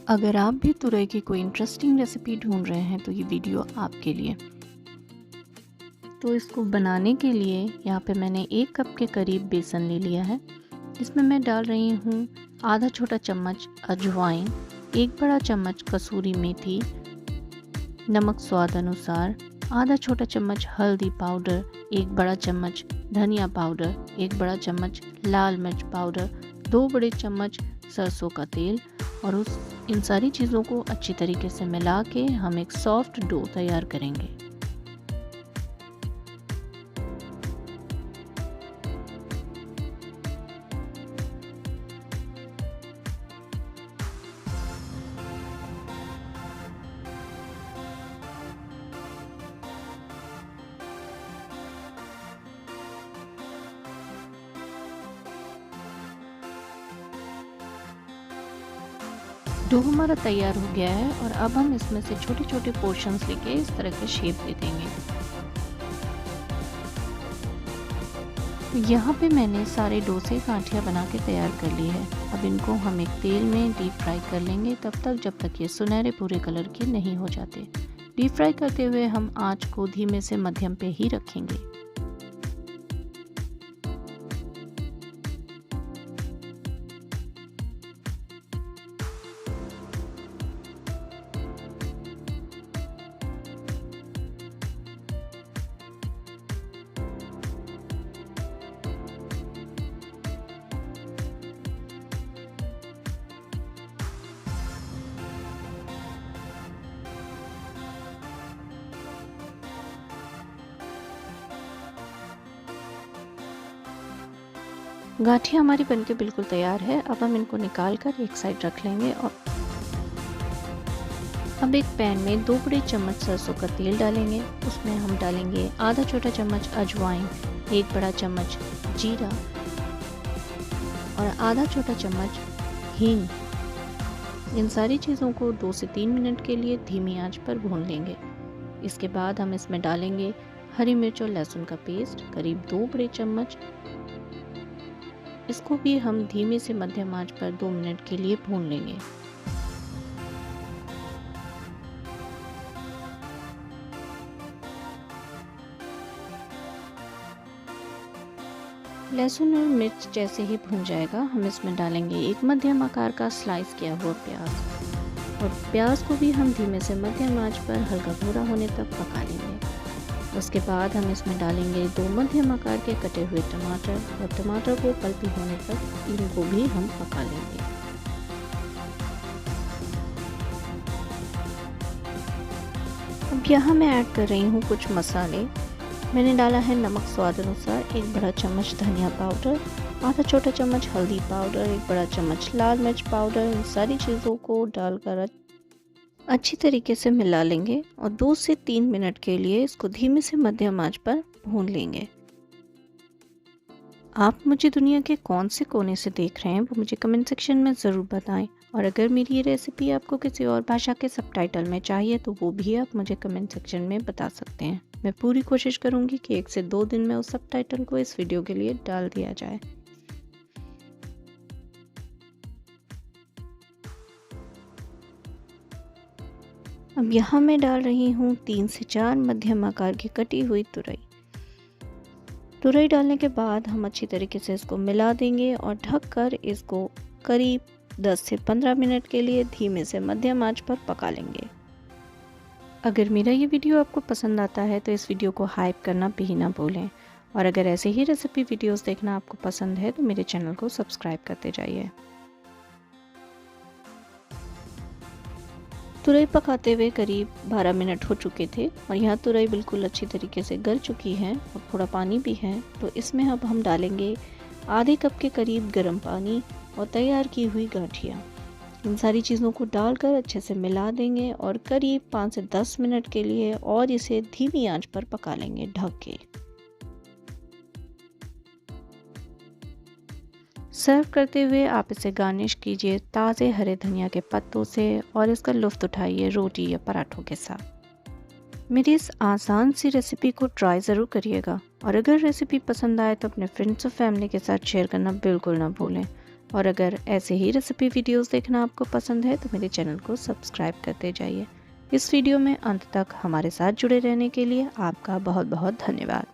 अगर आप भी तुरई की कोई इंटरेस्टिंग रेसिपी ढूंढ रहे हैं तो ये वीडियो आपके लिए। तो इसको बनाने के लिए यहाँ पे मैंने 1 कप के करीब बेसन ले लिया है। इसमें मैं डाल रही हूँ आधा छोटा चम्मच अजवाइन, 1 बड़ा चम्मच कसूरी मेथी, नमक स्वाद अनुसार, आधा छोटा चम्मच हल्दी पाउडर, 1 बड़ा चम्मच धनिया पाउडर, 1 बड़ा चम्मच लाल मिर्च पाउडर, 2 बड़े चम्मच सरसों का तेल और इन सारी चीज़ों को अच्छी तरीके से मिला के हम एक सॉफ्ट डो तैयार करेंगे। डो हमारा तैयार हो गया है और अब हम इसमें से छोटे छोटे पोर्शंस लेके इस तरह के शेप दे देंगे। यहाँ पे मैंने सारे डो से गांठिया बना के तैयार कर ली है। अब इनको हम एक तेल में डीप फ्राई कर लेंगे तब तक जब तक ये सुनहरे भूरे कलर के नहीं हो जाते। डीप फ्राई करते हुए हम आंच को धीमे से मध्यम पे ही रखेंगे। गांठिया हमारी बनके बिल्कुल तैयार है। अब हम इनको निकाल कर एक साइड रख लेंगे और अब एक पैन में 2 बड़े चम्मच सरसों का तेल डालेंगे। उसमें हम डालेंगे आधा छोटा चम्मच अजवाइन, 1 बड़ा चम्मच जीरा और आधा छोटा चम्मच हींग। इन सारी चीज़ों को 2 से 3 मिनट के लिए धीमी आंच पर भून लेंगे। इसके बाद हम इसमें डालेंगे हरी मिर्च और लहसुन का पेस्ट, करीब 2 बड़े चम्मच। इसको भी हम धीमे से मध्यम आंच पर 2 मिनट के लिए भून लेंगे। लहसुन और मिर्च जैसे ही भून जाएगा हम इसमें डालेंगे एक मध्यम आकार का स्लाइस किया हुआ प्याज और प्याज को भी हम धीमे से मध्यम आंच पर हल्का भूरा होने तक पका लेंगे। उसके बाद हम इसमें डालेंगे 2 मध्यम आकार के कटे हुए टमाटर और टमाटर को पल्पी होने तक इनको भी हम पका लेंगे। अब यहाँ मैं ऐड कर रही हूँ कुछ मसाले। मैंने डाला है नमक स्वाद अनुसार, 1 बड़ा चम्मच धनिया पाउडर, आधा छोटा चम्मच हल्दी पाउडर, 1 बड़ा चम्मच लाल मिर्च पाउडर। इन सारी चीज़ों को डालकर अच्छी तरीके से मिला लेंगे और 2 से 3 मिनट के लिए इसको धीमे से मध्यम आंच पर भून लेंगे। आप मुझे दुनिया के कौन से कोने से देख रहे हैं वो मुझे कमेंट सेक्शन में ज़रूर बताएं और अगर मेरी ये रेसिपी आपको किसी और भाषा के सबटाइटल में चाहिए तो वो भी आप मुझे कमेंट सेक्शन में बता सकते हैं। मैं पूरी कोशिश करूँगी कि 1 से 2 दिन में उस सबटाइटल को इस वीडियो के लिए डाल दिया जाए। अब यहाँ मैं डाल रही हूँ 3 से 4 मध्यम आकार की कटी हुई तुरई। तुरई डालने के बाद हम अच्छी तरीके से इसको मिला देंगे और ढककर इसको करीब 10 से 15 मिनट के लिए धीमे से मध्यम आंच पर पका लेंगे। अगर मेरा ये वीडियो आपको पसंद आता है तो इस वीडियो को हाइप करना भी ना भूलें और अगर ऐसे ही रेसिपी वीडियोस देखना आपको पसंद है तो मेरे चैनल को सब्सक्राइब करते जाइए। तुरई पकाते हुए करीब 12 मिनट हो चुके थे और यहाँ तुरई बिल्कुल अच्छी तरीके से गल चुकी है और थोड़ा पानी भी है। तो इसमें अब हम डालेंगे आधे कप के करीब गर्म पानी और तैयार की हुई गांठिया। इन सारी चीज़ों को डालकर अच्छे से मिला देंगे और करीब 5 से 10 मिनट के लिए और इसे धीमी आंच पर पका लेंगे ढक के। सर्व करते हुए आप इसे गार्निश कीजिए ताज़े हरे धनिया के पत्तों से और इसका लुत्फ़ उठाइए रोटी या पराठों के साथ। मेरी इस आसान सी रेसिपी को ट्राई ज़रूर करिएगा और अगर रेसिपी पसंद आए तो अपने फ्रेंड्स और फैमिली के साथ शेयर करना बिल्कुल ना भूलें और अगर ऐसे ही रेसिपी वीडियोस देखना आपको पसंद है तो मेरे चैनल को सब्सक्राइब करते जाइए। इस वीडियो में अंत तक हमारे साथ जुड़े रहने के लिए आपका बहुत बहुत धन्यवाद।